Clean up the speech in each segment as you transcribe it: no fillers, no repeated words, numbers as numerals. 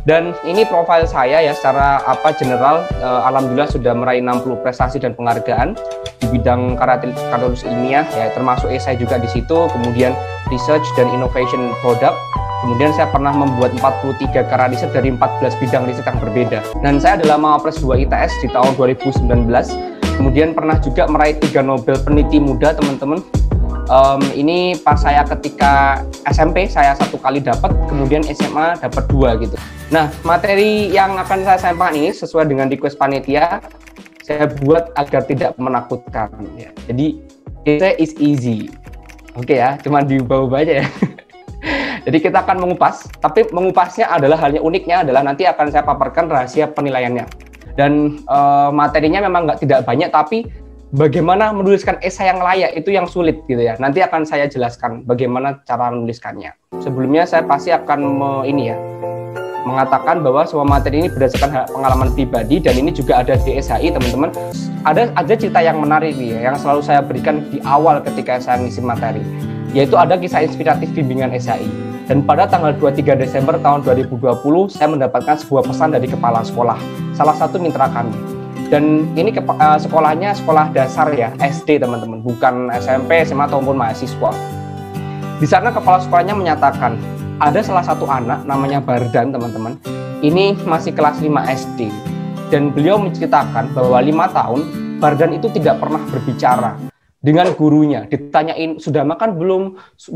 Dan ini profil saya ya secara general, alhamdulillah sudah meraih 60 prestasi dan penghargaan di bidang karya tulis ilmiah ya, termasuk esai juga di situ, kemudian research dan innovation product. Kemudian saya pernah membuat 43 karya riset dari 14 bidang riset yang berbeda. Dan saya adalah Mawapres 2 ITS di tahun 2019. Kemudian pernah juga meraih 3 Nobel Peneliti Muda, teman-teman. Ini pas saya ketika SMP saya 1 kali dapat, kemudian SMA dapat 2 gitu. Nah, materi yang akan saya sampaikan ini sesuai dengan request panitia, saya buat agar tidak menakutkan ya. Jadi essay is easy. Oke ya, cuma diubah-ubah aja ya. Jadi kita akan mengupas, tapi mengupasnya adalah halnya uniknya adalah nanti akan saya paparkan rahasia penilaiannya. Dan materinya memang tidak banyak, tapi bagaimana menuliskan esai yang layak itu yang sulit gitu ya. Nanti akan saya jelaskan bagaimana cara menuliskannya. Sebelumnya saya pasti akan mengatakan bahwa semua materi ini berdasarkan pengalaman pribadi dan ini juga ada di SHI, teman-teman. Ada cerita yang menarik nih ya, yang selalu saya berikan di awal ketika saya ngisi materi, yaitu ada kisah inspiratif bimbingan SHI. Dan pada tanggal 23 Desember tahun 2020 saya mendapatkan sebuah pesan dari kepala sekolah, salah satu mitra kami. Dan ini sekolahnya sekolah dasar ya, SD teman-teman, bukan SMP, SMA ataupun mahasiswa. Di sana kepala sekolahnya menyatakan, ada salah satu anak namanya Bardan, teman-teman. Ini masih kelas 5 SD. Dan beliau menceritakan bahwa 5 tahun Bardan itu tidak pernah berbicara dengan gurunya. Ditanyain sudah makan belum,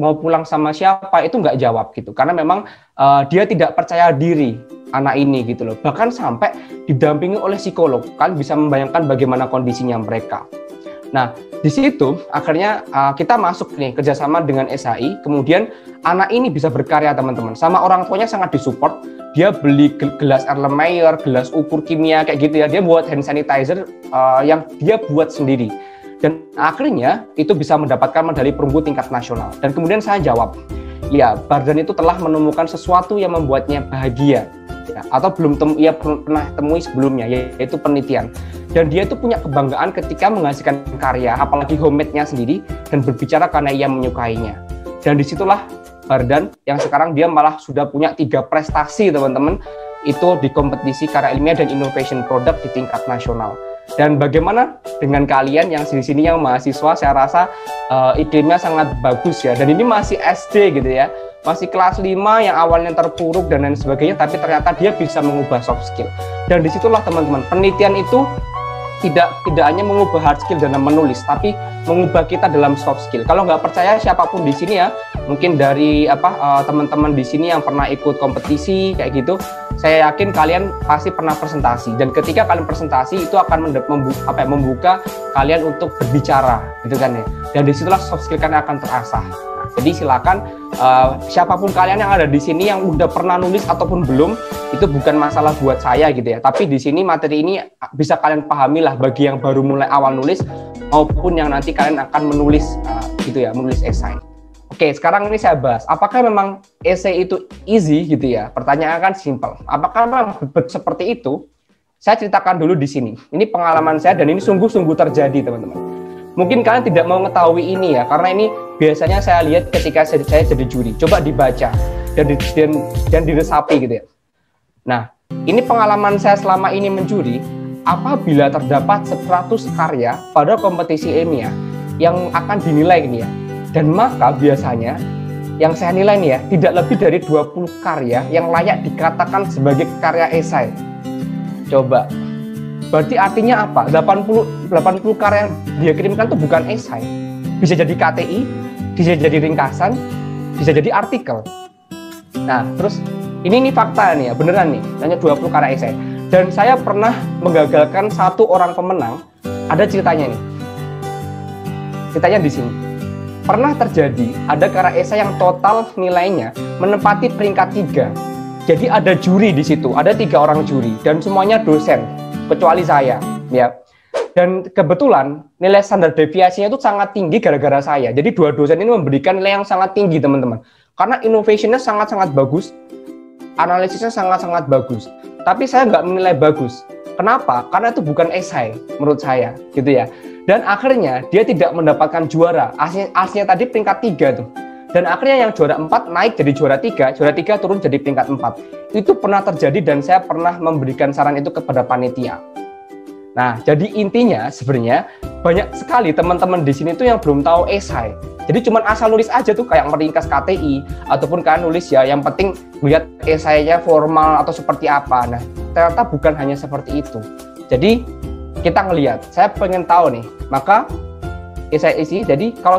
mau pulang sama siapa, itu nggak jawab gitu. Karena memang dia tidak percaya diri anak ini gitu loh. Bahkan sampai didampingi oleh psikolog. Kalian bisa membayangkan bagaimana kondisinya mereka. Nah, di situ akhirnya kita masuk nih kerjasama dengan SHI. Kemudian anak ini bisa berkarya, teman-teman. Sama orang tuanya sangat disupport. Dia beli gelas Erlenmeyer, gelas ukur kimia kayak gitu ya. Dia buat hand sanitizer yang dia buat sendiri. Dan akhirnya itu bisa mendapatkan medali perunggu tingkat nasional. Dan kemudian saya jawab, ya Bardan itu telah menemukan sesuatu yang membuatnya bahagia. Ya, atau ia pernah temui sebelumnya, yaitu penelitian. Dan dia itu punya kebanggaan ketika menghasilkan karya, apalagi homemade-nya sendiri, dan berbicara karena ia menyukainya. Dan disitulah Bardan yang sekarang dia malah sudah punya 3 prestasi, teman-teman, itu di kompetisi karya ilmiah dan innovation product di tingkat nasional. Dan bagaimana dengan kalian yang di sini yang mahasiswa, saya rasa idenya sangat bagus ya. Dan ini masih SD gitu ya. Masih kelas 5 yang awalnya terpuruk dan lain sebagainya, tapi ternyata dia bisa mengubah soft skill. Dan disitulah teman-teman, penelitian itu tidak hanya mengubah hard skill dalam menulis, tapi mengubah kita dalam soft skill. Kalau nggak percaya siapapun di sini ya, mungkin dari teman-teman di sini yang pernah ikut kompetisi kayak gitu, saya yakin kalian pasti pernah presentasi. Dan ketika kalian presentasi itu akan membuka kalian untuk berbicara, gitu kan ya. Dan disitulah soft skill kalian akan terasah. Jadi silakan siapapun kalian yang ada di sini yang udah pernah nulis ataupun belum, itu bukan masalah buat saya gitu ya. Tapi di sini materi ini bisa kalian pahami lah bagi yang baru mulai awal nulis maupun yang nanti kalian akan menulis gitu ya, menulis esai. Oke, sekarang ini saya bahas, apakah memang esai itu easy gitu ya? Pertanyaan kan simple. Apakah memang seperti itu? Saya ceritakan dulu di sini. Ini pengalaman saya dan ini sungguh-sungguh terjadi, teman-teman. Mungkin kalian tidak mau mengetahui ini ya, karena ini biasanya saya lihat ketika saya jadi juri. Coba dibaca dan diresapi gitu ya. Nah, ini pengalaman saya selama ini menjuri. Apabila terdapat 100 karya pada kompetisi ilmiah yang akan dinilai ini ya, dan maka biasanya yang saya nilai nih ya, tidak lebih dari 20 karya yang layak dikatakan sebagai karya esai. Coba. Berarti artinya apa? 80 karya yang dia kirimkan itu bukan esai. Bisa jadi KTI, bisa jadi ringkasan, bisa jadi artikel. Nah, terus ini fakta nih ya, beneran nih, hanya 20 karya esai. Dan saya pernah menggagalkan 1 orang pemenang. Ada ceritanya nih. Ceritanya di sini. Pernah terjadi ada karya esai yang total nilainya menempati peringkat 3. Jadi ada juri di situ, ada 3 orang juri dan semuanya dosen. Kecuali saya, ya. Dan kebetulan nilai standar deviasinya itu sangat tinggi gara-gara saya. Jadi 2 dosen ini memberikan nilai yang sangat tinggi, teman-teman. Karena innovation-nya sangat-sangat bagus, analisisnya sangat-sangat bagus. Tapi saya nggak menilai bagus. Kenapa? Karena itu bukan esai, menurut saya, gitu ya. Dan akhirnya dia tidak mendapatkan juara. Aslinya tadi peringkat 3 tuh. Dan akhirnya yang juara 4 naik jadi juara 3 turun jadi peringkat 4. Itu pernah terjadi dan saya pernah memberikan saran itu kepada panitia. Nah, jadi intinya sebenarnya banyak sekali teman-teman di sini tuh yang belum tahu esai. Jadi cuma asal nulis aja tuh kayak meringkas KTI ataupun kan nulis ya, yang penting lihat esainya formal atau seperti apa. Nah, ternyata bukan hanya seperti itu. Jadi kita ngelihat, saya pengen tahu nih, maka esai isi. Jadi kalau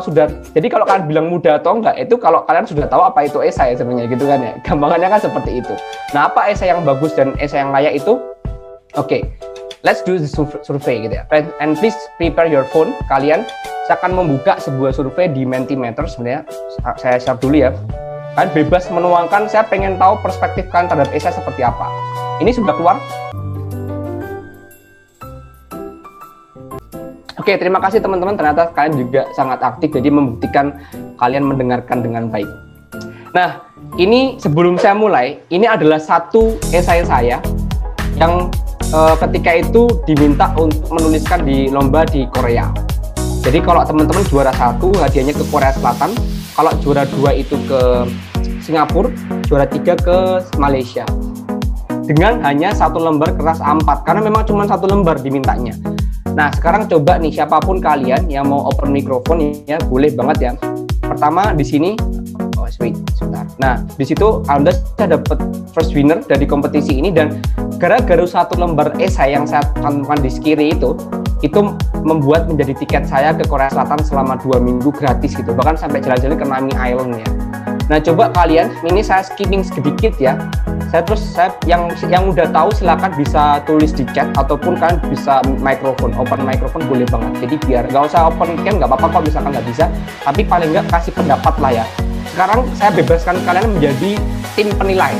kalian bilang mudah atau enggak, itu kalau kalian sudah tahu apa itu esai sebenarnya gitu kan ya. Gampangannya kan seperti itu. Nah, apa esai yang bagus dan esai yang layak itu? Oke, let's do the survey gitu ya. And please prepare your phone. Kalian, saya akan membuka sebuah survei di Mentimeter sebenarnya. Saya share dulu ya. Kalian bebas menuangkan, saya pengen tahu perspektif kalian terhadap esai seperti apa. Ini sudah keluar? Oke, terima kasih teman-teman, ternyata kalian juga sangat aktif, jadi membuktikan kalian mendengarkan dengan baik. Nah, ini sebelum saya mulai, ini adalah satu esai saya yang ketika itu diminta untuk menuliskan di lomba di Korea. Jadi kalau teman-teman juara 1 hadiahnya ke Korea Selatan, kalau juara 2 itu ke Singapura, juara 3 ke Malaysia. Dengan hanya satu lembar kertas A4, karena memang cuma satu lembar dimintanya. Nah, sekarang coba nih, siapapun kalian yang mau open mikrofon ya, boleh banget ya. Pertama di sini, wait, sebentar. Nah, di situ Anda dapat first winner dari kompetisi ini, dan gara-gara satu lembar esai yang saya cantumkan di kiri itu membuat menjadi tiket saya ke Korea Selatan selama 2 minggu gratis gitu, bahkan sampai jalan-jalan ke Nami Island ya. Nah, coba kalian, ini saya skipping sedikit ya. Saya yang udah tahu silakan bisa tulis di chat ataupun kalian bisa open mikrofon boleh banget. Jadi biar nggak usah open cam, nggak apa-apa kalau misalkan nggak bisa, tapi paling nggak kasih pendapat lah ya. Sekarang saya bebaskan kalian menjadi tim penilai.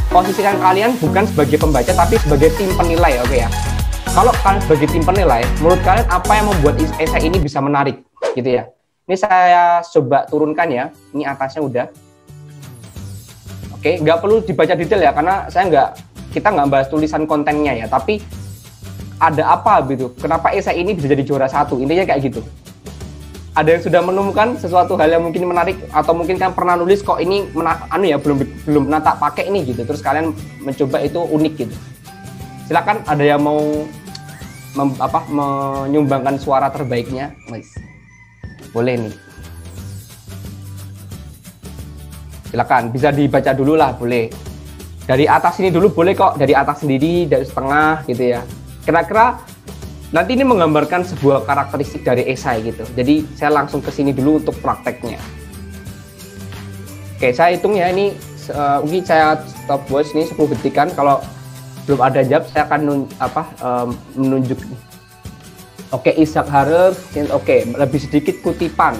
Posisikan kalian bukan sebagai pembaca tapi sebagai tim penilai, oke ya. Kalau kalian sebagai tim penilai, menurut kalian apa yang membuat esai ini bisa menarik gitu ya. Ini saya coba turunkan ya. Ini atasnya udah. Oke, nggak perlu dibaca detail ya, karena kita nggak bahas tulisan kontennya ya, tapi ada apa gitu, kenapa esai ini bisa jadi juara 1, intinya kayak gitu. Ada yang sudah menemukan sesuatu hal yang mungkin menarik, atau mungkin kan pernah nulis kok ini belum pernah tak pakai ini gitu, terus kalian mencoba itu unik gitu. Silakan, ada yang mau menyumbangkan suara terbaiknya, boleh nih. Silakan, bisa dibaca dulu lah, boleh. Dari atas ini dulu boleh kok, dari atas sendiri, dari setengah gitu ya. Kira-kira nanti ini menggambarkan sebuah karakteristik dari esai gitu. Jadi saya langsung ke sini dulu untuk prakteknya. Oke, saya hitung ya, ini mungkin saya stop watch ini 10 detikan. Kalau belum ada jawab, saya akan menunjuk. Oke, Ishak Harer, oke, lebih sedikit kutipan.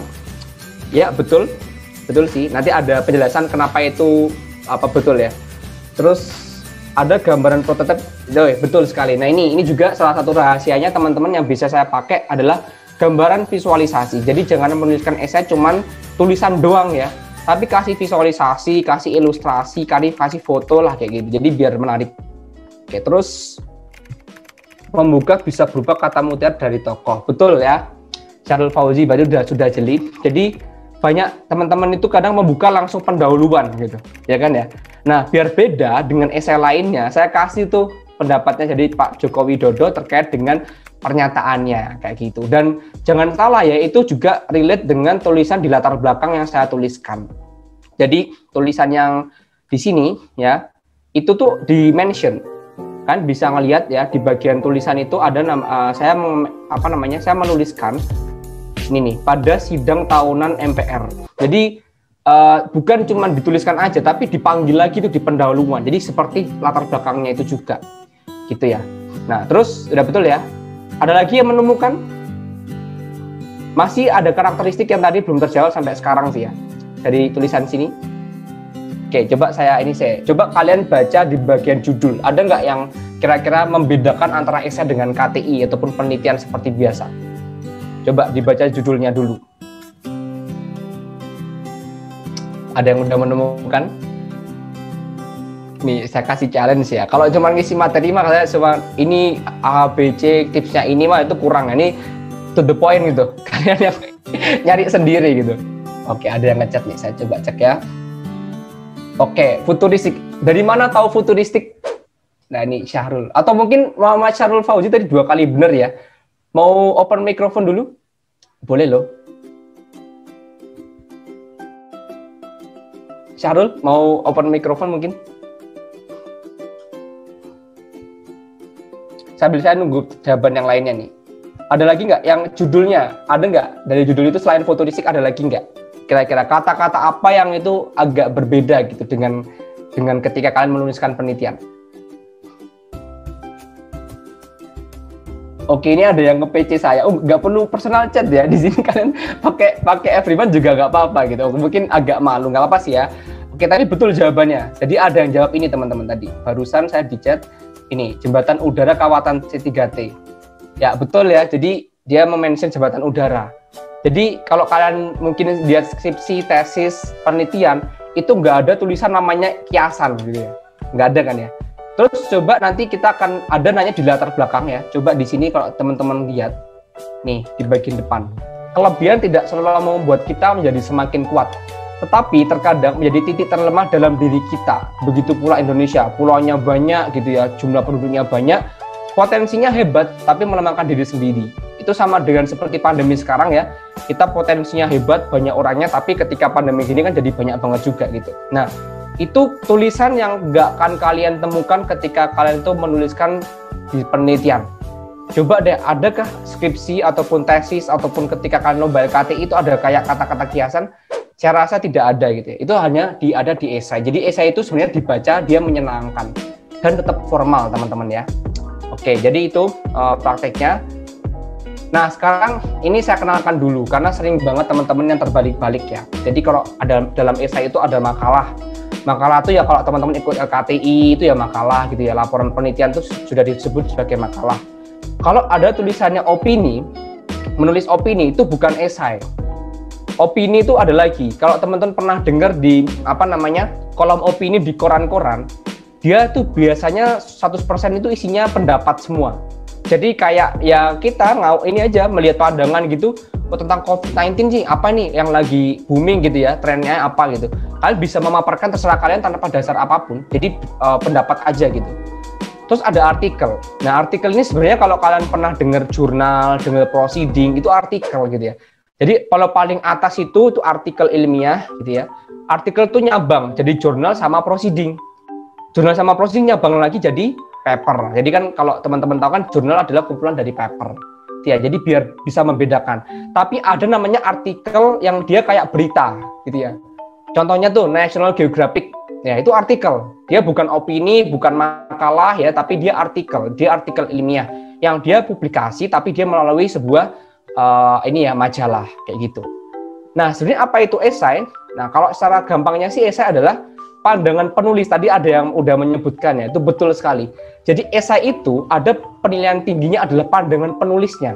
Ya, betul sih. Nanti ada penjelasan kenapa itu betul ya. Terus ada gambaran prototipe, betul sekali. Nah, ini juga salah satu rahasianya teman-teman yang bisa saya pakai adalah gambaran visualisasi. Jadi jangan menuliskan esai cuman tulisan doang ya, tapi kasih visualisasi, kasih ilustrasi, kasih foto lah kayak gitu. Jadi biar menarik. Oke, terus membuka bisa berupa kata mutiara dari tokoh. Betul ya. Syarul Fauzi baru sudah jeli. Jadi banyak teman-teman itu kadang membuka langsung pendahuluan gitu, ya kan ya. Nah, biar beda dengan esai lainnya, saya kasih tuh pendapatnya jadi Pak Joko Widodo terkait dengan pernyataannya kayak gitu. Dan jangan salah ya, itu juga relate dengan tulisan di latar belakang yang saya tuliskan. Jadi tulisan yang di sini ya, itu tuh di mention. Kan bisa ngelihat ya, di bagian tulisan itu ada saya menuliskan ini nih, pada sidang tahunan MPR. Jadi bukan cuma dituliskan aja, tapi dipanggil lagi itu di pendahuluan. Jadi seperti latar belakangnya itu juga, gitu ya. Nah, terus udah betul ya. Ada lagi yang menemukan? Masih ada karakteristik yang tadi belum terjawab sampai sekarang sih ya, dari tulisan sini. Oke, coba coba kalian baca di bagian judul. Ada nggak yang kira-kira membedakan antara esai dengan KTI ataupun penelitian seperti biasa? Coba dibaca judulnya dulu. Ada yang udah menemukan? Nih, saya kasih challenge ya. Kalau cuma ngisi materi mah saya cuma ini A, B, C, tipsnya ini mah itu kurang. Ini to the point gitu. Kalian yang nyari sendiri gitu. Oke, ada yang ngechat nih, saya coba cek ya. Oke, futuristik. Dari mana tahu futuristik? Nah ini Syahrul. Atau mungkin Muhammad Syahrul Fauzi tadi 2 kali bener ya. Mau open mikrofon dulu? Boleh loh. Syahrul, mau open mikrofon mungkin? Sambil saya nunggu jawaban yang lainnya nih. Ada lagi nggak yang judulnya? Ada nggak? Dari judul itu selain futuristik ada lagi nggak? Kira-kira kata-kata apa yang itu agak berbeda gitu dengan ketika kalian menuliskan penelitian? Oke, ini ada yang nge-PC saya. Oh, nggak perlu personal chat ya. Di sini kalian pakai everyone juga nggak apa-apa gitu. Mungkin agak malu, nggak apa-apa sih ya. Oke, tadi betul jawabannya. Jadi ada yang jawab ini teman-teman tadi. Barusan saya di chat. Ini jembatan udara kawasan C3T. Ya betul ya. Jadi dia memention jembatan udara. Jadi kalau kalian mungkin lihat skripsi, tesis, penelitian itu nggak ada tulisan namanya kiasan gitu ya. Nggak ada kan ya. Terus coba nanti kita akan ada nanya di latar belakang ya. Coba di sini kalau teman-teman lihat nih di bagian depan. Kelebihan tidak selalu membuat kita menjadi semakin kuat, tetapi terkadang menjadi titik terlemah dalam diri kita. Begitu pula Indonesia, pulaunya banyak gitu ya, jumlah penduduknya banyak, potensinya hebat, tapi melemahkan diri sendiri. Itu sama dengan seperti pandemi sekarang ya, kita potensinya hebat, banyak orangnya, tapi ketika pandemi gini kan jadi banyak banget juga gitu. Nah, itu tulisan yang nggak akan kalian temukan ketika kalian itu menuliskan di penelitian. Coba deh, adakah skripsi ataupun tesis ataupun ketika kalian lomba LKTI itu ada kayak kata-kata kiasan? Saya rasa tidak ada gitu ya. Itu hanya ada di esai. Jadi esai itu sebenarnya dibaca dia menyenangkan dan tetap formal teman-teman ya. Oke, jadi itu prakteknya. Nah sekarang ini saya kenalkan dulu karena sering banget teman-teman yang terbalik-balik ya. Jadi kalau ada dalam esai itu ada makalah. Makalah itu ya kalau teman-teman ikut LKTI itu ya makalah gitu ya. Laporan penelitian itu sudah disebut sebagai makalah. Kalau ada tulisannya opini, menulis opini itu bukan esai. Opini itu ada lagi. Kalau teman-teman pernah dengar di kolom opini di koran-koran, dia tuh biasanya 100% itu isinya pendapat semua. Jadi kayak ya kita ini aja melihat pandangan gitu tentang COVID-19 sih apa nih yang lagi booming gitu ya, trennya apa gitu. Kalian bisa memaparkan terserah kalian tanpa dasar apapun. Jadi pendapat aja gitu. Terus ada artikel. Nah, artikel ini sebenarnya kalau kalian pernah dengar jurnal, dengar proceeding, itu artikel gitu ya. Jadi kalau paling atas itu artikel ilmiah gitu ya. Artikel itu nyabang jadi jurnal sama proceeding. Jurnal sama proceeding nyabang lagi jadi paper. Jadi kan kalau teman-teman tahu kan jurnal adalah kumpulan dari paper. Ya, jadi biar bisa membedakan. Tapi ada namanya artikel yang dia kayak berita gitu ya. Contohnya tuh National Geographic. Ya, itu artikel. Dia bukan opini, bukan makalah ya, tapi dia artikel. Dia artikel ilmiah yang dia publikasi tapi dia melalui sebuah majalah kayak gitu. Nah, sebenarnya apa itu esai? Nah, kalau secara gampangnya sih esai adalah pandangan penulis. Tadi ada yang udah menyebutkan ya, itu betul sekali. Jadi esai itu ada penilaian tingginya adalah pandangan penulisnya.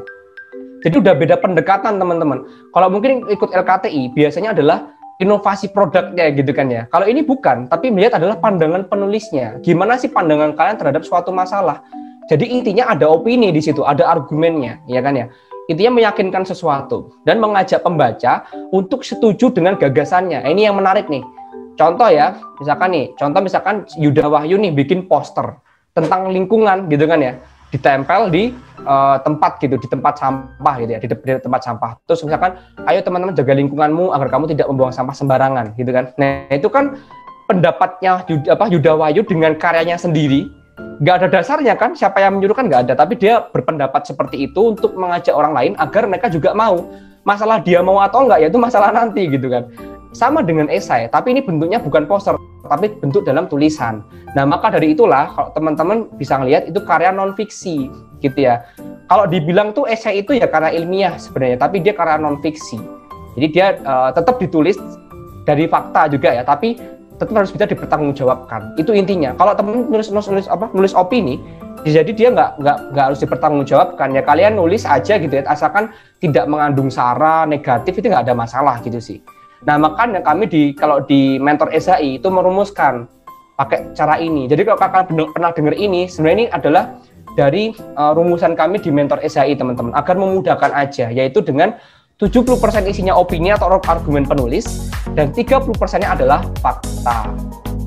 Jadi udah beda pendekatan teman-teman. Kalau mungkin ikut LKTI biasanya adalah inovasi produknya gitu kan ya. Kalau ini bukan, tapi melihat adalah pandangan penulisnya. Gimana sih pandangan kalian terhadap suatu masalah? Jadi intinya ada opini di situ, ada argumennya, ya kan ya. Intinya meyakinkan sesuatu dan mengajak pembaca untuk setuju dengan gagasannya. Ini yang menarik nih. Contoh ya, misalkan Yuda Wahyu nih bikin poster tentang lingkungan gitu kan ya. Ditempel di tempat gitu, di tempat sampah gitu ya, di tempat sampah. Terus misalkan, ayo teman-teman jaga lingkunganmu agar kamu tidak membuang sampah sembarangan gitu kan. Nah, itu kan pendapatnya Yuda Wahyu dengan karyanya sendiri. Nggak ada dasarnya kan, siapa yang menyuruh kan nggak ada, tapi dia berpendapat seperti itu untuk mengajak orang lain agar mereka juga mau. Masalah dia mau atau enggak ya itu masalah nanti gitu kan. Sama dengan esai, tapi ini bentuknya bukan poster, tapi bentuk dalam tulisan. Nah, maka dari itulah kalau teman-teman bisa ngelihat itu karya non-fiksi gitu ya. Kalau dibilang tuh esai itu ya karya ilmiah sebenarnya, tapi dia karya non-fiksi. Jadi dia tetap ditulis dari fakta juga ya, tapi tetap harus bisa dipertanggungjawabkan. Itu intinya. Kalau teman nulis opini, jadi dia nggak harus dipertanggungjawabkan ya. Kalian nulis aja gitu ya, asalkan tidak mengandung sara negatif itu nggak ada masalah gitu sih. Nah, makanya kami kalau di mentor SHI itu merumuskan pakai cara ini. Jadi kalau kakak pernah dengar ini, sebenarnya ini adalah dari rumusan kami di mentor SHI teman-teman, agar memudahkan aja, yaitu dengan 70% isinya opini atau argumen penulis, dan 30%-nya adalah fakta.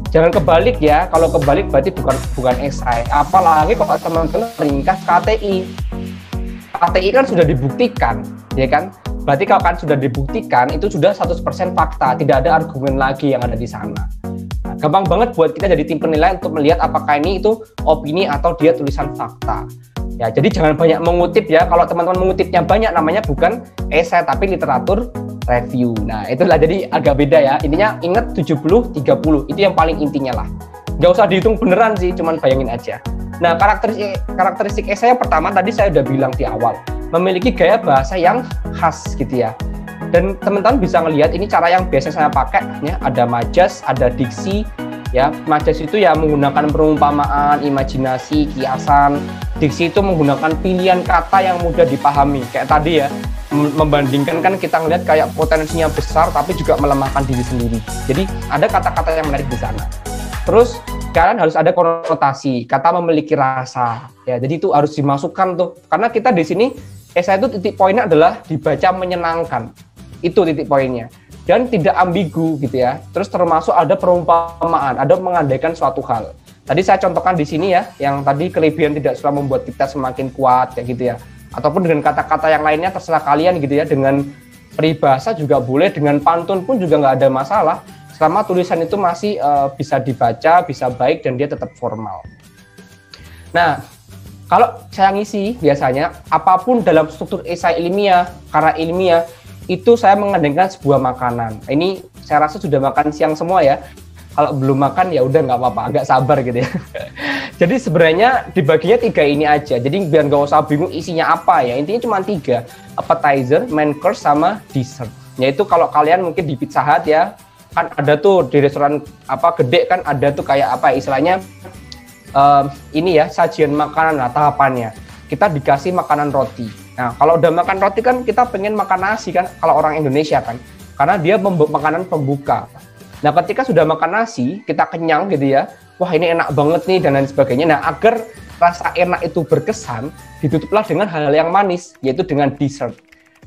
Jangan kebalik ya, kalau kebalik berarti bukan esai. Apalagi kalau teman-teman ringkas KTI. KTI kan sudah dibuktikan, ya kan? Berarti kalau kan sudah dibuktikan, itu sudah 100% fakta, tidak ada argumen lagi yang ada di sana. Nah, gampang banget buat kita jadi tim penilai untuk melihat apakah ini itu opini atau dia tulisan fakta. Ya, jadi jangan banyak mengutip ya. Kalau teman-teman mengutipnya banyak, namanya bukan esai tapi literatur review. Nah, itulah jadi agak beda ya. Intinya ingat 70-30, itu yang paling intinya lah. Nggak usah dihitung beneran sih, cuman bayangin aja. Nah, karakteristik esai yang pertama tadi saya udah bilang di awal, memiliki gaya bahasa yang khas gitu ya. Dan teman-teman bisa ngelihat ini cara yang biasa saya pakai ya, ada majas, ada diksi ya. Majas itu ya menggunakan perumpamaan, imajinasi, kiasan. Diksi itu menggunakan pilihan kata yang mudah dipahami. Kayak tadi ya, membandingkan kan kita ngelihat kayak potensinya besar tapi juga melemahkan diri sendiri. Jadi ada kata-kata yang menarik di sana. Terus kalian harus ada konotasi, kata memiliki rasa. Ya, jadi itu harus dimasukkan tuh. Karena kita di sini esai itu titik poinnya adalah dibaca menyenangkan. Itu titik poinnya. Dan tidak ambigu gitu ya. Terus termasuk ada perumpamaan, ada mengandaikan suatu hal. Tadi saya contohkan di sini ya, yang tadi kelebihan tidak selalu membuat kita semakin kuat kayak gitu ya. Ataupun dengan kata-kata yang lainnya terserah kalian gitu ya. Dengan peribahasa juga boleh, dengan pantun pun juga nggak ada masalah. Selama tulisan itu masih bisa dibaca, bisa baik dan dia tetap formal. Nah, kalau saya ngisi biasanya apapun dalam struktur esai ilmiah, karya ilmiah itu saya mengandalkan sebuah makanan. Ini saya rasa sudah makan siang semua ya. Kalau belum makan ya udah nggak apa-apa, agak sabar gitu ya. Jadi sebenarnya dibaginya 3 ini aja. Jadi biar nggak usah bingung isinya apa ya. Intinya cuma 3, appetizer, main course, sama dessert. Yaitu kalau kalian mungkin di Pizza Hut ya, kan ada tuh di restoran apa gede kan ada tuh kayak apa istilahnya ini ya sajian makanan lah tahapannya. Kita dikasih makanan roti. Nah kalau udah makan roti kan kita pengen makan nasi kan kalau orang Indonesia kan, karena dia makanan pembuka. Nah ketika sudah makan nasi, kita kenyang gitu ya, wah ini enak banget nih dan lain sebagainya. Nah agar rasa enak itu berkesan, ditutuplah dengan hal yang manis, yaitu dengan dessert.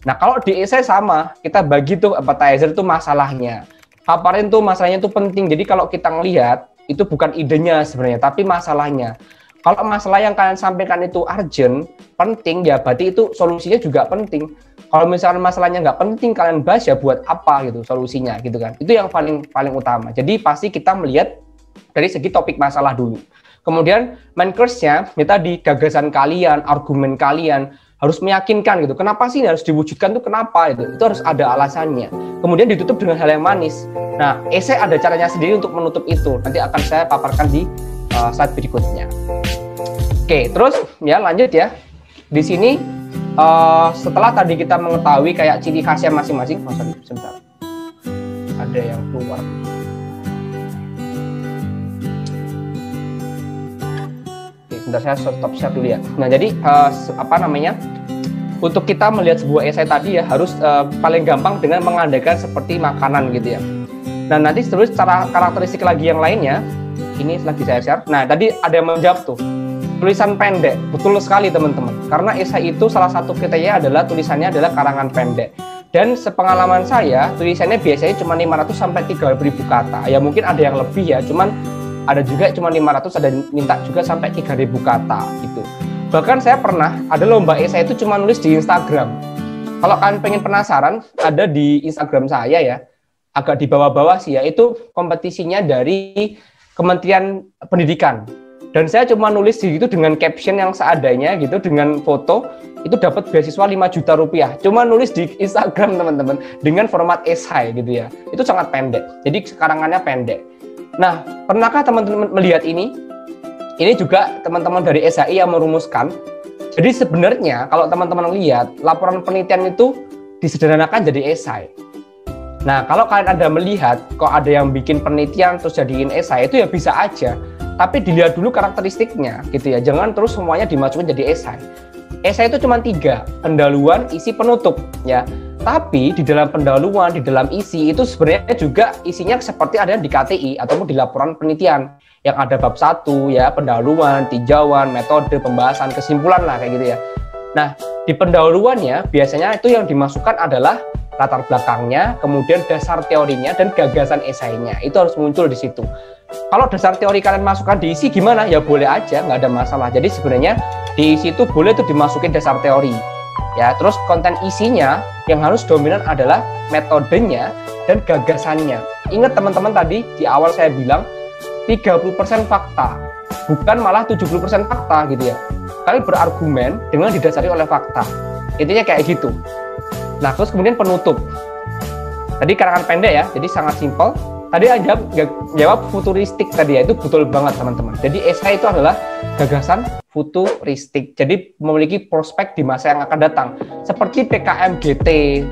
Nah kalau di esai sama, kita bagi tuh appetizer itu masalahnya. Paparin tuh masalahnya itu penting, jadi kalau kita ngelihat, itu bukan idenya sebenarnya, tapi masalahnya. Kalau masalah yang kalian sampaikan itu urgent, penting, ya berarti itu solusinya juga penting. Kalau misalnya masalahnya nggak penting, kalian bahas ya buat apa gitu solusinya gitu kan. Itu yang paling utama. Jadi pasti kita melihat dari segi topik masalah dulu. Kemudian main course-nya, ya tadi gagasan kalian, argumen kalian, harus meyakinkan gitu. Kenapa sih ini harus diwujudkan tuh kenapa itu? Itu harus ada alasannya. Kemudian ditutup dengan hal yang manis. Nah, esai ada caranya sendiri untuk menutup itu. Nanti akan saya paparkan di slide berikutnya. Oke, terus ya lanjut ya. Di sini setelah tadi kita mengetahui kayak ciri khasnya masing-masing, sebentar. Ada yang keluar. Oke, sebentar saya stop share dulu ya. Nah, jadi untuk kita melihat sebuah esai tadi ya harus paling gampang dengan mengandaikan seperti makanan gitu ya. Nah, nanti terus cara karakteristik lagi yang lainnya, ini lagi saya share. Nah, tadi ada yang menjawab tuh. Tulisan pendek, betul sekali teman-teman. Karena esai itu salah satu kriteria adalah tulisannya adalah karangan pendek. Dan sepengalaman saya, tulisannya biasanya cuma 500 sampai 3.000 kata. Ya mungkin ada yang lebih ya, cuman ada juga cuma 500, ada minta juga sampai 3.000 kata gitu. Bahkan saya pernah ada lomba esai itu cuma nulis di Instagram. Kalau kalian pengen penasaran, ada di Instagram saya ya, agak di bawah-bawah sih ya, itu kompetisinya dari Kementerian Pendidikan. Dan saya cuma nulis di itu dengan caption yang seadanya gitu, dengan foto, itu dapat beasiswa 5 juta rupiah. Cuma nulis di Instagram teman-teman, dengan format esai gitu ya. Itu sangat pendek, jadi karangannya pendek. Nah, pernahkah teman-teman melihat ini? Ini juga teman-teman dari SHI yang merumuskan. Jadi sebenarnya kalau teman-teman lihat, laporan penelitian itu disederhanakan jadi esai. Nah, kalau kalian ada melihat, kok ada yang bikin penelitian terus jadiin esai, itu ya bisa aja. Tapi dilihat dulu karakteristiknya gitu ya. Jangan terus semuanya dimasukin jadi esai. Esai itu cuma 3, pendahuluan, isi, penutup ya. Tapi di dalam pendahuluan, di dalam isi itu sebenarnya juga isinya seperti ada di KTI ataupun di laporan penelitian yang ada bab 1 ya, pendahuluan, tinjauan, metode, pembahasan, kesimpulan lah kayak gitu ya. Nah, di pendahuluannya biasanya itu yang dimasukkan adalah latar belakangnya, kemudian dasar teorinya dan gagasan esainya. Itu harus muncul di situ. Kalau dasar teori kalian masukkan diisi gimana? Ya boleh aja, nggak ada masalah. Jadi sebenarnya diisi itu boleh tuh dimasukin dasar teori. Ya, terus konten isinya yang harus dominan adalah metodenya dan gagasannya. Ingat teman-teman tadi di awal saya bilang 30% fakta, bukan malah 70% fakta gitu ya. Kalian berargumen dengan didasari oleh fakta. Intinya kayak gitu. Nah, terus kemudian penutup. Tadi karangan pendek ya, jadi sangat simpel. Tadi jawab futuristik tadi ya, itu betul banget teman-teman. Jadi esai itu adalah gagasan futuristik. Jadi memiliki prospek di masa yang akan datang. Seperti PKM-GT,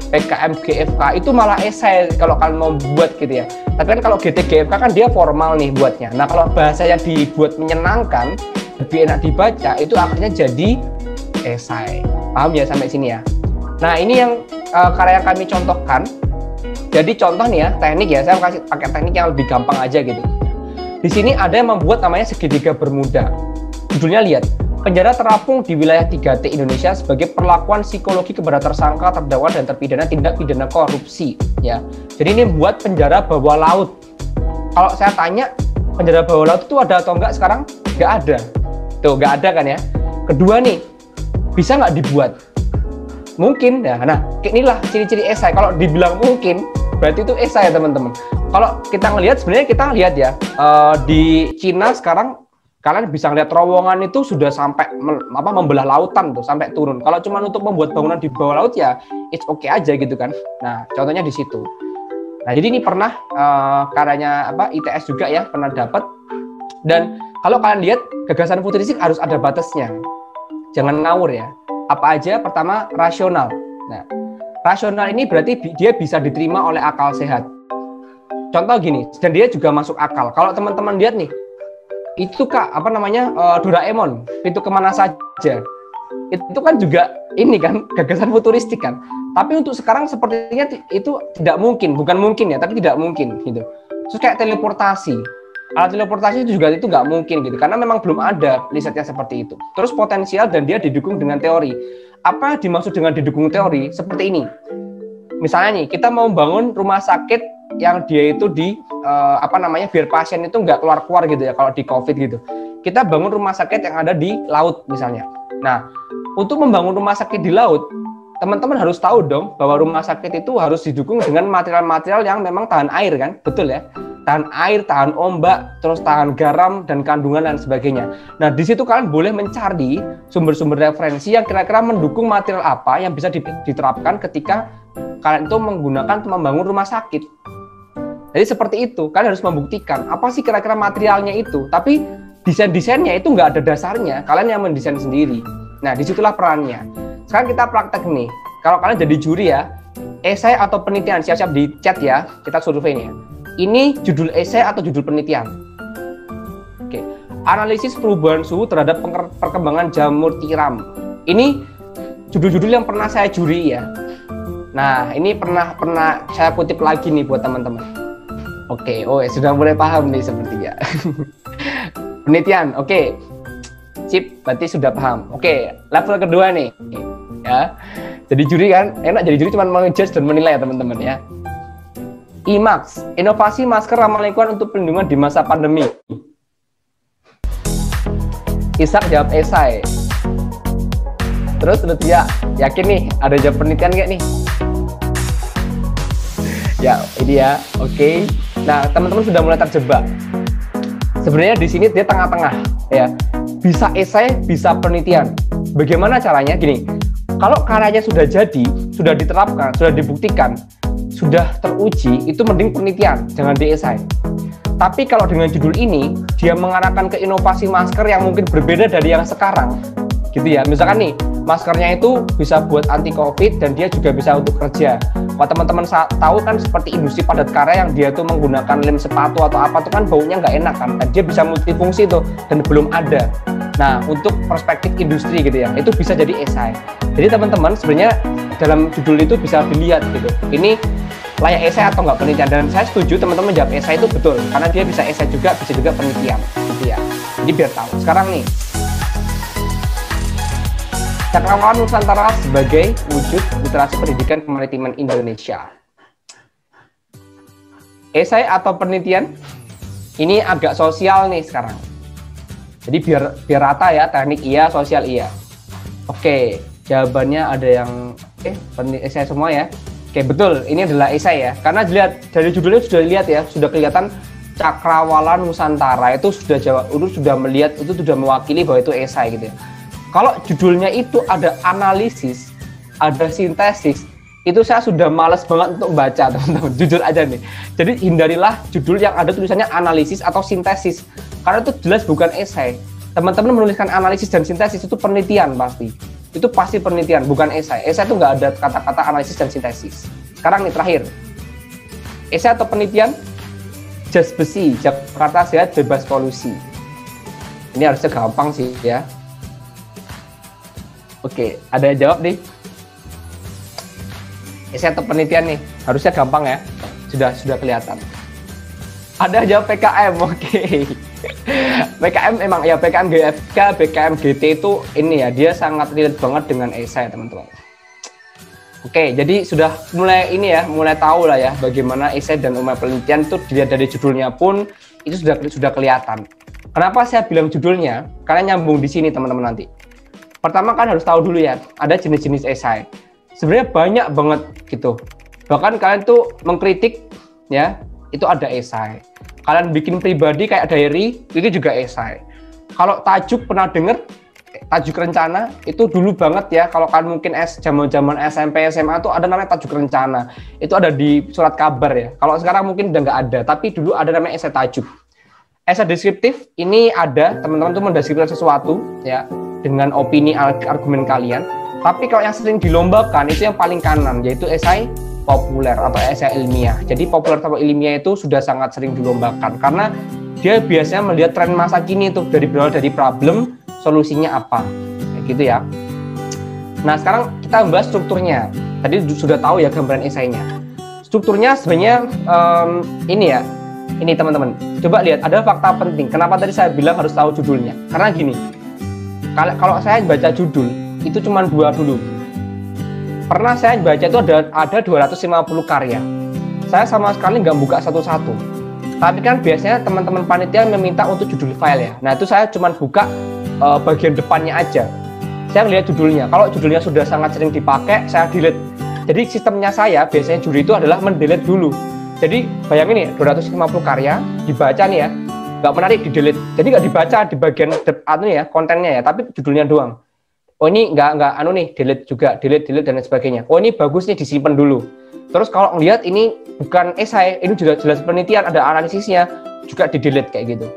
PKM-GFK itu malah esai kalau kalian mau buat gitu ya. Tapi kan kalau GT-GFK kan dia formal nih buatnya. Nah, kalau bahasa yang dibuat menyenangkan, lebih enak dibaca, itu akhirnya jadi esai. Paham ya sampai sini ya? Nah, ini yang karya yang kami contohkan. Jadi contoh nih ya, teknik ya, saya kasih pakai teknik yang lebih gampang aja gitu. Di sini ada yang membuat namanya segitiga bermuda. Judulnya lihat, penjara terapung di wilayah 3T Indonesia sebagai perlakuan psikologi kepada tersangka, terdakwa dan terpidana tindak pidana korupsi. Ya, jadi ini buat penjara bawah laut. Kalau saya tanya, penjara bawah laut itu ada atau enggak sekarang? Nggak ada. Tuh, nggak ada kan ya. Kedua nih, bisa nggak dibuat? Mungkin ya. Nah, inilah ciri-ciri esai. Kalau dibilang mungkin, berarti itu esai ya teman-teman. Kalau kita ngelihat, sebenarnya kita lihat ya, di Cina sekarang kalian bisa lihat terowongan itu sudah sampai membelah lautan tuh, sampai turun. Kalau cuma untuk membuat bangunan di bawah laut ya it's okay aja gitu kan. Nah, contohnya di situ. Nah, jadi ini pernah karyanya ITS juga ya, pernah dapat. Dan kalau kalian lihat gagasan futuristik harus ada batasnya. Jangan ngawur ya. Apa aja? Pertama, rasional. Nah, rasional ini berarti dia bisa diterima oleh akal sehat. Contoh gini, dan dia juga masuk akal. Kalau teman-teman lihat nih, itu Kak, Doraemon, pintu kemana saja. Itu kan juga ini kan, gagasan futuristik kan. Tapi untuk sekarang sepertinya itu tidak mungkin, bukan mungkin ya, tapi tidak mungkin gitu. Terus kayak teleportasi. Alat teleportasi itu juga itu nggak mungkin gitu, karena memang belum ada risetnya seperti itu. Terus potensial dan dia didukung dengan teori. Apa dimaksud dengan didukung teori? Seperti ini. Misalnya nih, kita mau bangun rumah sakit yang dia itu biar pasien itu nggak keluar-keluar gitu ya kalau di COVID gitu. Kita bangun rumah sakit yang ada di laut misalnya. Nah, untuk membangun rumah sakit di laut, teman-teman harus tahu dong bahwa rumah sakit itu harus didukung dengan material-material yang memang tahan air kan, betul ya? Tahan air, tahan ombak, terus tahan garam dan kandungan dan sebagainya. Nah, di situ kalian boleh mencari sumber-sumber referensi yang kira-kira mendukung material apa yang bisa diterapkan ketika kalian itu menggunakan untuk membangun rumah sakit. Jadi seperti itu, kalian harus membuktikan apa sih kira-kira materialnya itu. Tapi desain-desainnya itu nggak ada dasarnya, kalian yang mendesain sendiri. Nah, disitulah perannya. Sekarang kita praktek nih. Kalau kalian jadi juri ya, esai atau penelitian, siap-siap di chat ya, kita survei nih ya. Ini judul esai atau judul penelitian? Oke. Analisis perubahan suhu terhadap perkembangan jamur tiram. Ini judul-judul yang pernah saya juri ya. Nah, ini pernah saya kutip lagi nih buat teman-teman. Oke, sudah mulai paham nih sepertinya. Penelitian, oke. Sip, berarti sudah paham. Oke, level kedua nih. Ya. Jadi juri kan, enak jadi juri cuma mengejudge dan menilai ya teman-teman ya. IMAX, inovasi masker ramah lingkungan untuk perlindungan di masa pandemi. Ishak jawab esai. Terus ya, yakin nih ada jawab penelitian nggak nih? Ya, ini ya, oke. Nah, teman-teman sudah mulai terjebak. Sebenarnya di sini dia tengah-tengah, ya. Bisa esai, bisa penelitian. Bagaimana caranya? Gini, kalau karyanya sudah jadi, sudah diterapkan, sudah dibuktikan, sudah teruji, itu mending penelitian, jangan di esai. Tapi kalau dengan judul ini, dia mengarahkan ke inovasi masker yang mungkin berbeda dari yang sekarang, gitu ya. Misalkan nih, maskernya itu bisa buat anti COVID dan dia juga bisa untuk kerja. Kalau teman-teman tahu kan seperti industri padat karya yang dia tuh menggunakan lem sepatu atau apa tuh kan baunya nggak enak kan, dan dia bisa multifungsi tuh dan belum ada. Nah, untuk perspektif industri gitu ya, itu bisa jadi esai. Jadi teman-teman sebenarnya dalam judul itu bisa dilihat gitu. Ini layak esai atau nggak penelitian, dan saya setuju teman-teman jawab esai itu betul karena dia bisa esai juga, bisa juga penelitian gitu ya. Jadi biar tahu. Sekarang nih, Cakrawala Nusantara sebagai wujud literasi pendidikan kemaritiman Indonesia. Esai atau penelitian ini agak sosial nih sekarang. Jadi biar rata ya, teknik iya, sosial iya. Oke, jawabannya ada yang esai semua ya. Oke, betul, ini adalah esai ya. Karena dilihat dari judulnya sudah lihat ya, sudah kelihatan Cakrawala Nusantara itu sudah melihat, itu sudah mewakili bahwa itu esai gitu ya. Kalau judulnya itu ada analisis, ada sintesis, itu saya sudah males banget untuk baca, teman-teman. Jujur aja nih. Jadi hindarilah judul yang ada tulisannya analisis atau sintesis, karena itu jelas bukan esai. Teman-teman menuliskan analisis dan sintesis itu penelitian pasti. Itu pasti penelitian, bukan esai. Esai itu nggak ada kata-kata analisis dan sintesis. Sekarang nih terakhir, esai atau penelitian? Jas besi, Jakarta Sehat Bebas Polusi. Ini harusnya gampang sih ya. Oke, ada yang jawab nih? Esai atau penelitian nih, harusnya gampang ya. Sudah kelihatan. Ada yang jawab PKM, oke. PKM emang ya, PKM GFK, PKM GT itu ini ya, dia sangat relate banget dengan esai, teman-teman. Oke, jadi sudah mulai tahu lah ya bagaimana esai dan umum penelitian itu dilihat dari judulnya pun itu sudah kelihatan. Kenapa saya bilang judulnya? Karena nyambung di sini teman-teman nanti. Pertama kan harus tahu dulu ya, ada jenis-jenis esai. Sebenarnya banyak banget gitu. Bahkan kalian tuh mengkritik ya, itu ada esai. Kalian bikin pribadi kayak diary, itu juga esai. Kalau tajuk pernah denger, tajuk rencana itu dulu banget ya. Kalau kalian mungkin zaman SMP SMA tuh ada namanya tajuk rencana. Itu ada di surat kabar ya. Kalau sekarang mungkin udah nggak ada, tapi dulu ada namanya esai tajuk. Esai deskriptif ini ada teman-teman tuh mendeskripsikan sesuatu ya dengan opini argumen kalian. Tapi kalau yang sering dilombakan itu yang paling kanan, yaitu esai populer atau esai ilmiah. Jadi populer atau ilmiah itu sudah sangat sering dilombakan karena dia biasanya melihat tren masa kini tuh dari problem, solusinya apa, kayak gitu ya. Nah sekarang kita bahas strukturnya. Tadi sudah tahu ya gambaran esainya. Strukturnya sebenarnya ini ya. Ini teman-teman, coba lihat ada fakta penting. Kenapa tadi saya bilang harus tahu judulnya? Karena gini, kalau saya baca judul itu cuma 2 dulu. Pernah saya baca itu ada 250 karya. Saya sama sekali nggak buka satu-satu. Tapi kan biasanya teman-teman panitia meminta untuk judul file ya. Nah itu saya cuma buka bagian depannya aja. Saya lihat judulnya. Kalau judulnya sudah sangat sering dipakai, saya delete. Jadi sistemnya saya biasanya juri itu adalah mendelete dulu. Jadi bayangin nih 250 karya dibaca nih ya, nggak menarik di delete. Jadi nggak dibaca di bagian kontennya ya, tapi judulnya doang. Oh ini nggak delete juga, delete dan lain sebagainya. Oh ini bagus nih, disimpan dulu. Terus kalau ngelihat ini bukan esai, ini juga jelas penelitian, ada analisisnya, juga di delete kayak gitu.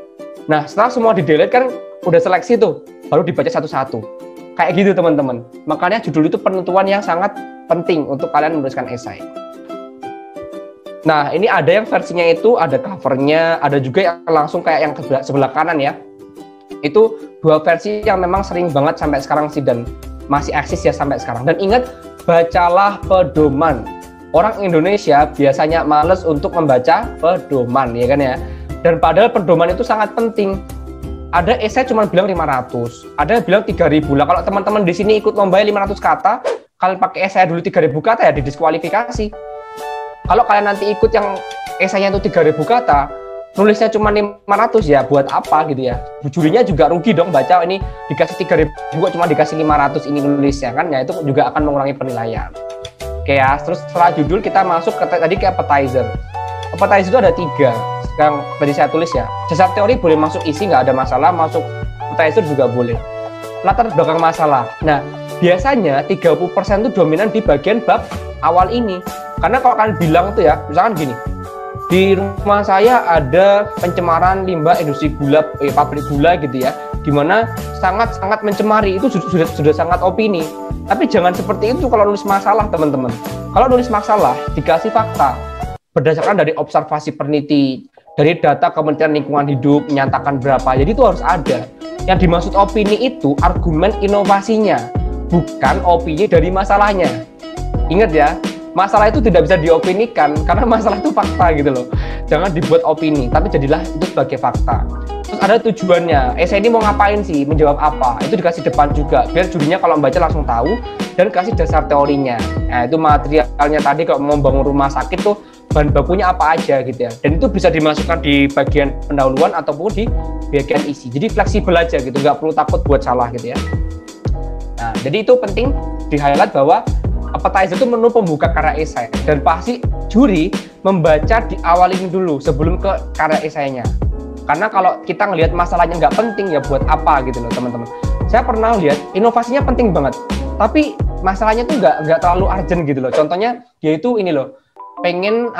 Nah setelah semua di delete kan udah seleksi tuh, baru dibaca satu-satu. Kayak gitu teman-teman. Makanya judul itu penentuan yang sangat penting untuk kalian menuliskan esai. Nah, ini ada yang versinya itu ada covernya, ada juga yang langsung kayak yang sebelah kanan ya. Itu 2 versi yang memang sering banget sampai sekarang sih dan masih eksis ya sampai sekarang. Dan ingat, bacalah pedoman. Orang Indonesia biasanya males untuk membaca pedoman, ya kan ya. Dan padahal pedoman itu sangat penting. Ada esai cuma bilang 500, ada yang bilang 3000. Lah kalau teman-teman di sini ikut lomba 500 kata, kalian pakai esai dulu 3000 kata ya didiskualifikasi. Kalau kalian nanti ikut yang esainya itu 3000 kata, nulisnya cuma 500 ya buat apa gitu ya. Jurinya juga rugi dong baca ini dikasih 3000 kok cuma dikasih 500 ini nulisnya kan ya, itu juga akan mengurangi penilaian. Oke ya, terus setelah judul kita masuk ke tadi ke appetizer. Appetizer itu ada 3 yang tadi saya tulis ya. Dasar teori boleh masuk isi nggak ada masalah, masuk appetizer juga boleh. Latar belakang masalah. Nah, biasanya 30% itu dominan di bagian bab awal ini. Karena kalau kalian bilang tuh ya, misalkan gini, di rumah saya ada pencemaran limbah industri gula, pabrik gula gitu ya, dimana sangat mencemari, itu sudah sangat opini. Tapi jangan seperti itu kalau nulis masalah teman-teman. Kalau nulis masalah dikasih fakta berdasarkan dari observasi peneliti, dari data Kementerian Lingkungan Hidup menyatakan berapa. Jadi itu harus ada. Yang dimaksud opini itu argumen inovasinya, bukan opini dari masalahnya. Ingat ya. Masalah itu tidak bisa diopinikan karena masalah itu fakta gitu loh. Jangan dibuat opini, tapi jadilah itu sebagai fakta. Terus ada tujuannya, esai ini mau ngapain sih, menjawab apa, itu dikasih depan juga, biar jurinya kalau membaca langsung tahu, dan kasih dasar teorinya. Nah itu materialnya tadi kalau mau bangun rumah sakit tuh, bahan bakunya apa aja gitu ya, dan itu bisa dimasukkan di bagian pendahuluan ataupun di bagian isi, jadi fleksibel aja gitu, nggak perlu takut buat salah gitu ya. Nah jadi itu penting di-highlight bahwa appetizer itu menu pembuka karya esai, dan pasti juri membaca di awal ini dulu sebelum ke karya esainya. Karena kalau kita ngelihat masalahnya nggak penting ya buat apa gitu loh teman-teman. Saya pernah lihat inovasinya penting banget, tapi masalahnya tuh nggak terlalu urgent gitu loh. Contohnya yaitu ini loh, pengen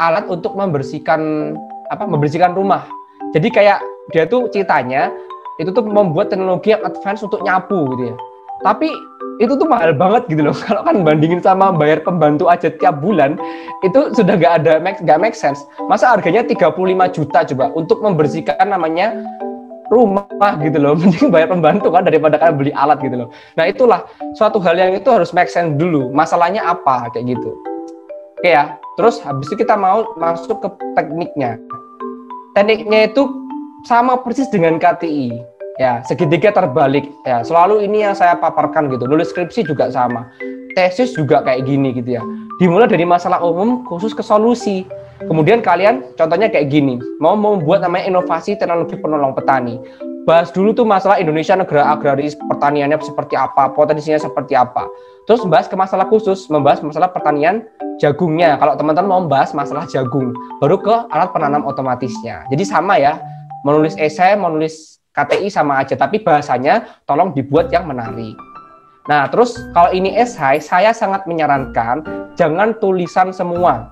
alat untuk membersihkan rumah. Jadi kayak dia tuh ceritanya itu tuh membuat teknologi yang advance untuk nyapu gitu ya. Tapi itu tuh mahal banget gitu loh. Kalau kan bandingin sama bayar pembantu aja tiap bulan, itu sudah nggak make sense. Masa harganya 35 juta coba untuk membersihkan namanya rumah gitu loh. Mending bayar pembantu kan daripada kalian beli alat gitu loh. Nah itulah suatu hal yang itu harus make sense dulu. Masalahnya apa kayak gitu. Oke ya. Terus habis itu kita mau masuk ke tekniknya. Tekniknya itu sama persis dengan KTI. Ya, segitiga terbalik. Ya, selalu ini yang saya paparkan gitu. Nulis skripsi juga sama. Tesis juga kayak gini gitu ya. Dimulai dari masalah umum khusus ke solusi. Kemudian kalian contohnya kayak gini. Mau membuat namanya inovasi teknologi penolong petani. Bahas dulu tuh masalah Indonesia negara agraris, pertaniannya seperti apa, potensinya seperti apa. Terus membahas ke masalah khusus, membahas masalah pertanian jagungnya. Kalau teman-teman mau membahas masalah jagung, baru ke alat penanam otomatisnya. Jadi sama ya, menulis esai, menulis KTI sama aja, tapi bahasanya tolong dibuat yang menarik. Nah, terus kalau ini esai, saya sangat menyarankan jangan tulisan semua.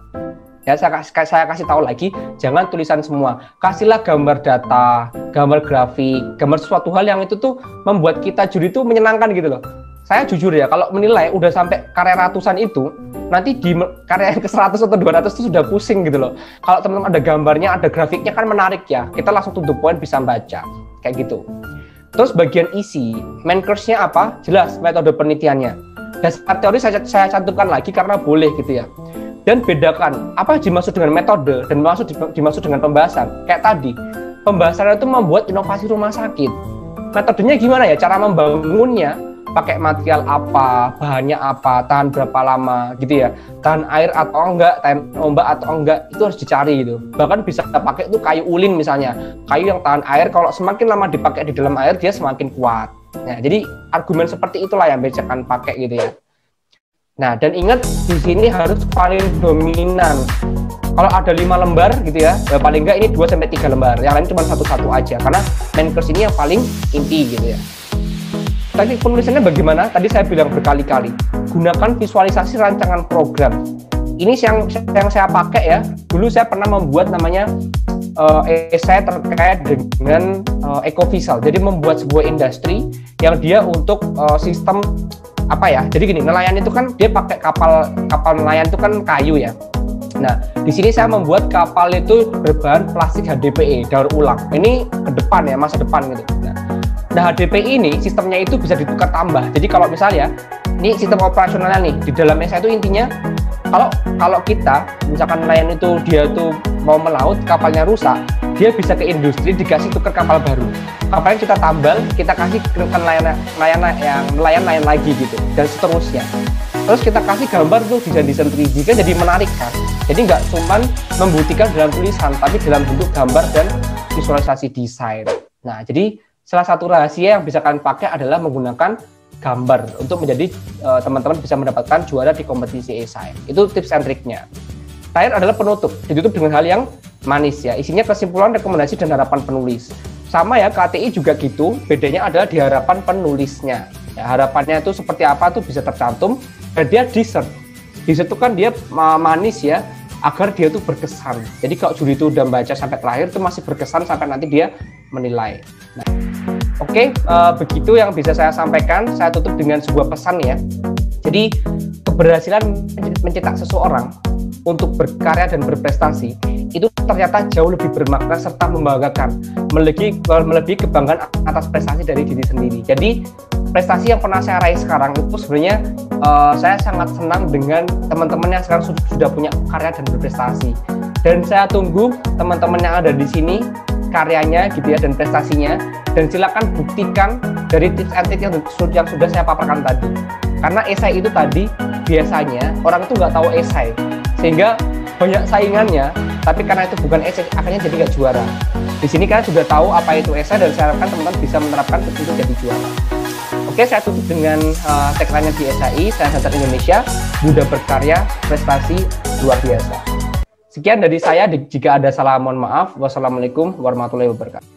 Ya, saya kasih tahu lagi, jangan tulisan semua. Kasihlah gambar data, gambar grafik, gambar sesuatu hal yang itu tuh membuat kita juri itu menyenangkan gitu loh. Saya jujur ya, kalau menilai udah sampai karya ratusan itu, nanti di karya yang ke 100 atau 200 itu sudah pusing gitu loh. Kalau teman-teman ada gambarnya, ada grafiknya kan menarik ya. Kita langsung to the point bisa baca. Kayak gitu. Terus bagian isi, main course-nya apa? Jelas metode penelitiannya. Dasar teori saya cantumkan lagi karena boleh gitu ya. Dan bedakan apa dimaksud dengan metode dan dimaksud dengan pembahasan. Kayak tadi, pembahasan itu membuat inovasi rumah sakit. Metodenya gimana ya? Cara membangunnya, pakai material apa, bahannya apa, tahan berapa lama gitu ya, tahan air atau enggak, tahan ombak atau enggak, itu harus dicari gitu. Bahkan bisa pakai itu kayu ulin misalnya, kayu yang tahan air, kalau semakin lama dipakai di dalam air dia semakin kuat. Nah jadi argumen seperti itulah yang biasakan pakai gitu ya. Nah dan ingat di sini harus paling dominan. Kalau ada 5 lembar gitu ya, paling enggak ini 2-3 lembar, yang lain cuma satu-satu aja karena main course ini yang paling inti gitu ya. Teknik penulisannya bagaimana? Tadi saya bilang berkali-kali, gunakan visualisasi rancangan program. Ini yang saya pakai ya. Dulu saya pernah membuat namanya esai terkait dengan ekovisual. Jadi membuat sebuah industri yang dia untuk sistem apa ya? Jadi gini, nelayan itu kan dia pakai kapal nelayan itu kan kayu ya. Nah, di sini saya membuat kapal itu berbahan plastik HDPE, daur ulang. Ini ke depan ya, masa depan gitu. Nah, HDPE ini sistemnya itu bisa ditukar tambah. Jadi kalau misalnya ini sistem operasionalnya nih di dalam esai itu intinya kalau kita misalkan nelayan itu dia tuh mau melaut, kapalnya rusak, dia bisa ke industri dikasih tukar kapal baru. Kapalnya kita tambal, kita kasih ke nelayan lain lagi gitu dan seterusnya. Terus kita kasih gambar tuh desain 3D kan jadi menarik kan. Jadi nggak cuma membuktikan dalam tulisan, tapi dalam bentuk gambar dan visualisasi desain. Nah, jadi salah satu rahasia yang bisa kalian pakai adalah menggunakan gambar untuk menjadi teman-teman bisa mendapatkan juara di kompetisi esai. Itu tips and triknya. Terakhir adalah penutup. Ditutup dengan hal yang manis ya. Isinya kesimpulan, rekomendasi, dan harapan penulis. Sama ya, KTI juga gitu. Bedanya adalah di harapan penulisnya. Ya, harapannya itu seperti apa tuh bisa tercantum. Dan dia dessert. Dessert itu kan dia manis ya, agar dia tuh berkesan. Jadi kalau juri itu udah baca sampai terakhir itu masih berkesan sampai nanti dia menilai. Nah, Oke, begitu yang bisa saya sampaikan. Saya tutup dengan sebuah pesan ya. Jadi keberhasilan mencetak seseorang untuk berkarya dan berprestasi itu ternyata jauh lebih bermakna serta membanggakan, melebihi kebanggaan atas prestasi dari diri sendiri. Jadi prestasi yang pernah saya raih sekarang itu sebenarnya saya sangat senang dengan teman-teman yang sekarang sudah punya karya dan berprestasi. Dan saya tunggu teman-teman yang ada di sini karyanya gitu ya dan prestasinya, dan silakan buktikan dari tips and trick yang sudah saya paparkan tadi. Karena esai itu tadi biasanya orang itu nggak tahu esai, sehingga banyak saingannya, tapi karena itu bukan esai akhirnya jadi nggak juara. Di sini kalian sudah tahu apa itu esai dan saya harapkan teman-teman bisa menerapkan untuk jadi juara. Oke, saya tutup dengan tagline di SAI, saya Sadar Indonesia, mudah berkarya, prestasi luar biasa. Sekian dari saya, jika ada salah mohon maaf. Wassalamualaikum warahmatullahi wabarakatuh.